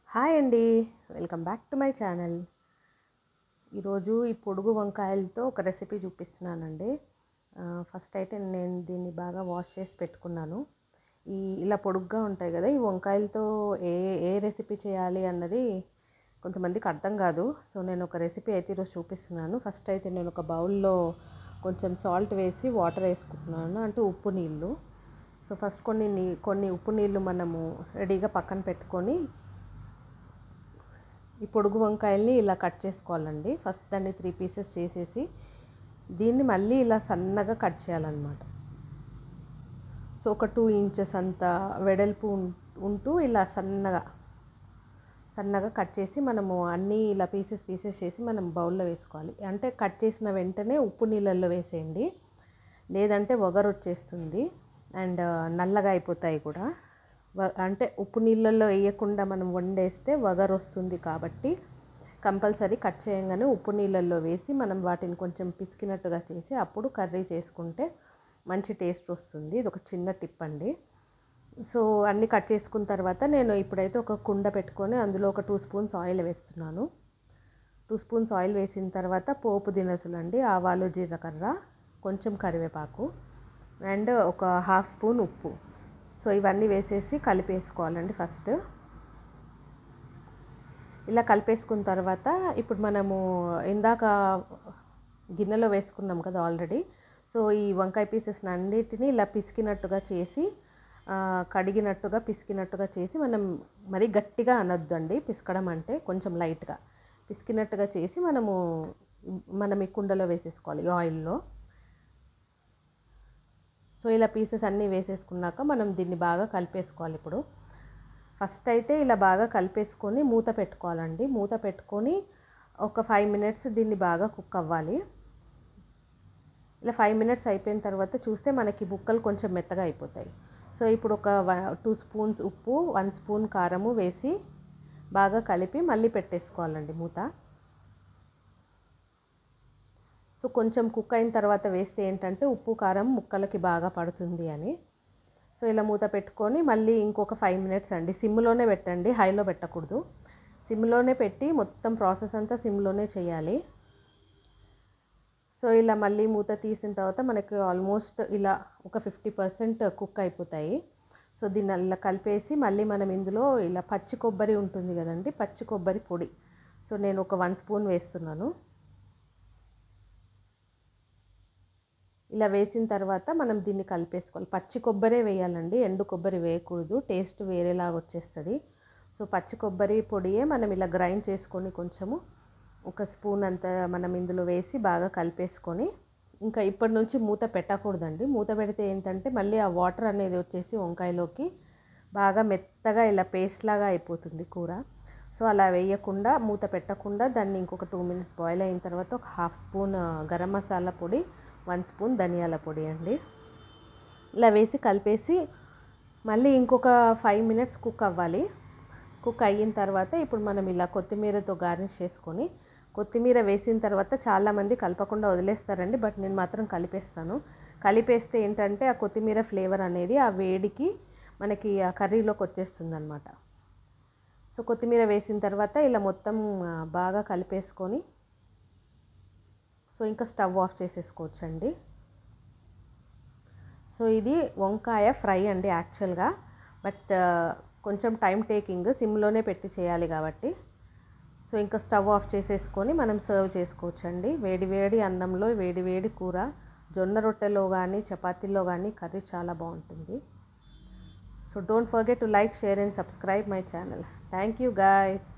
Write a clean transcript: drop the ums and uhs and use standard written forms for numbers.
Hi అండి, welcome back to my channel. ఈరోజు ఈ పొడుగు వంకాయలతో ఒక రెసిపీ చూపిస్తున్నానండి. ఫస్ట్ అయితే నేను దీన్ని బాగా వాష్ చేసి పెట్టుకున్నాను. ఇలా పొడుగ్గా ఉంటాయి కదా, ఈ వంకాయలతో ఏ ఏ రెసిపీ చేయాలి అన్నది కొంతమందికి అర్థం కాదు. సో నేను ఒక రెసిపీ అయితే ఈరోజు చూపిస్తున్నాను. ఫస్ట్ అయితే నేను ఒక బౌల్లో కొంచెం సాల్ట్ వేసి వాటర్ వేసుకుంటున్నాను, అంటే ఉప్పు నీళ్ళు. సో ఫస్ట్ కొన్ని ఉప్పు నీళ్ళు మనము రెడీగా పక్కన పెట్టుకొని ఈ పొడుగు వంకాయల్ని ఇలా కట్ చేసుకోవాలండి. ఫస్ట్ దాన్ని 3 పీసెస్ చేసేసి దీన్ని మళ్ళీ ఇలా సన్నగా కట్ చేయాలన్నమాట. సో ఒక 2 ఇంచెస్ అంత వెడల్పు ఉంటూ ఇలా సన్నగా కట్ చేసి మనము అన్నీ ఇలా పీసెస్ చేసి మనం బౌల్లో వేసుకోవాలి. అంటే కట్ చేసిన వెంటనే ఉప్పు నీళ్ళల్లో వేసేయండి, లేదంటే వగరు వచ్చేస్తుంది అండ్ నల్లగా అయిపోతాయి కూడా. అంటే ఉప్పు నీళ్ళల్లో వేయకుండా మనం వండేస్తే వగరు వస్తుంది, కాబట్టి కంపల్సరీ కట్ చేయగానే ఉప్పు నీళ్ళల్లో వేసి మనం వాటిని కొంచెం పిసికినట్టుగా చేసి అప్పుడు కర్రీ చేసుకుంటే మంచి టేస్ట్ వస్తుంది. ఇది ఒక చిన్న టిప్ అండి. సో అన్నీ కట్ చేసుకున్న తర్వాత నేను ఇప్పుడైతే ఒక కుండ పెట్టుకొని అందులో ఒక 2 స్పూన్స్ ఆయిల్ వేస్తున్నాను. 2 స్పూన్స్ ఆయిల్ వేసిన తర్వాత పోపు దినుసులు అండి, ఆవాలు, జీలకర్ర, కొంచెం కరివేపాకు అండ్ ఒక 1/2 స్పూన్ ఉప్పు. సో ఇవన్నీ వేసేసి కలిపేసుకోవాలండి. ఫస్ట్ ఇలా కలిపేసుకున్న తర్వాత ఇప్పుడు మనము ఇందాక గిన్నెలో వేసుకున్నాం కదా ఆల్రెడీ. సో ఈ వంకాయ పీసెస్ అన్నిటిని ఇలా పిసికినట్టుగా చేసి కడిగినట్టుగా పిసికినట్టుగా చేసి, మనం మరీ గట్టిగా అనొద్దండి పిసకడం, అంటే కొంచెం లైట్గా పిసికినట్టుగా చేసి మనం ఈ కుండలో వేసేసుకోవాలి ఆయిల్లో. సో ఇలా పీసెస్ అన్నీ వేసేసుకున్నాక మనం దీన్ని బాగా కలిపేసుకోవాలి. ఇప్పుడు ఫస్ట్ అయితే ఇలా బాగా కలిపేసుకొని మూత పెట్టుకోవాలండి. మూత పెట్టుకొని ఒక 5 మినిట్స్ దీన్ని బాగా కుక్ అవ్వాలి. ఇలా 5 మినిట్స్ అయిపోయిన తర్వాత చూస్తే మనకి ముక్కలు కొంచెం మెత్తగా అయిపోతాయి. సో ఇప్పుడు ఒక 2 స్పూన్స్ ఉప్పు, 1 స్పూన్ కారము వేసి బాగా కలిపి మళ్ళీ పెట్టేసుకోవాలండి మూత. సో కొంచెం కుక్ అయిన తర్వాత వేస్తే ఏంటంటే ఉప్పు కారం ముక్కలకి బాగా పడుతుంది అని. సో ఇలా మూత పెట్టుకొని మళ్ళీ ఇంకొక 5 మినిట్స్ అండి, సిమ్లోనే పెట్టండి, హైలో పెట్టకూడదు. సిమ్లోనే పెట్టి మొత్తం ప్రాసెస్ అంతా సిమ్లోనే చేయాలి. సో ఇలా మళ్ళీ మూత తీసిన తర్వాత మనకి ఆల్మోస్ట్ ఇలా ఒక 50% కుక్ అయిపోతాయి. సో దీన్ని అలా కలిపేసి మళ్ళీ మనం ఇందులో ఇలా పచ్చి కొబ్బరి ఉంటుంది కదండి, పచ్చి కొబ్బరి పొడి. సో నేను ఒక 1 స్పూన్ వేస్తున్నాను. ఇలా వేసిన తర్వాత మనం దీన్ని కలిపేసుకోవాలి. పచ్చి కొబ్బరే వేయాలండి, ఎండు కొబ్బరి వేయకూడదు, టేస్ట్ వేరేలాగా వచ్చేస్తుంది. సో పచ్చి కొబ్బరి పొడియే మనం ఇలా గ్రైండ్ చేసుకొని కొంచెము ఒక స్పూన్ అంత మనం ఇందులో వేసి బాగా కలిపేసుకొని, ఇంకా ఇప్పటి నుంచి మూత పెట్టకూడదండి. మూత పెడితే ఏంటంటే మళ్ళీ ఆ వాటర్ అనేది వచ్చేసి వంకాయలోకి బాగా మెత్తగా ఇలా పేస్ట్ లాగా అయిపోతుంది కూర. సో అలా వేయకుండా మూత పెట్టకుండా దాన్ని ఇంకొక 2 మినిట్స్ బాయిల్ అయిన తర్వాత ఒక 1/2 స్పూన్ గరం మసాలా పొడి, 1 స్పూన్ ధనియాల పొడి అండి, ఇలా వేసి కలిపేసి మళ్ళీ ఇంకొక 5 మినిట్స్ కుక్ అవ్వాలి. కుక్ అయిన తర్వాత ఇప్పుడు మనం ఇలా కొత్తిమీరతో గార్నిష్ చేసుకొని, కొత్తిమీర వేసిన తర్వాత చాలామంది కలపకుండా వదిలేస్తారండి, బట్ నేను మాత్రం కలిపేస్తాను. కలిపేస్తే ఏంటంటే ఆ కొత్తిమీర ఫ్లేవర్ అనేది ఆ వేడికి మనకి ఆ కర్రీలోకి వచ్చేస్తుంది అనమాట. సో కొత్తిమీర వేసిన తర్వాత ఇలా మొత్తం బాగా కలిపేసుకొని, సో ఇంకా స్టవ్ ఆఫ్ చేసేసుకోవచ్చండి. సో ఇది వంకాయ ఫ్రై అండి యాక్చువల్గా, బట్ కొంచెం టైం టేకింగ్, సిమ్లోనే పెట్టి చేయాలి కాబట్టి. సో ఇంకా స్టవ్ ఆఫ్ చేసేసుకొని మనం సర్వ్ చేసుకోవచ్చండి. వేడి వేడి అన్నంలో వేడి వేడి కూర, జొన్న రొట్టెలో కానీ చపాతీల్లో కానీ కర్రీ చాలా బాగుంటుంది. So don't forget to like, share and subscribe my channel. Thank you guys.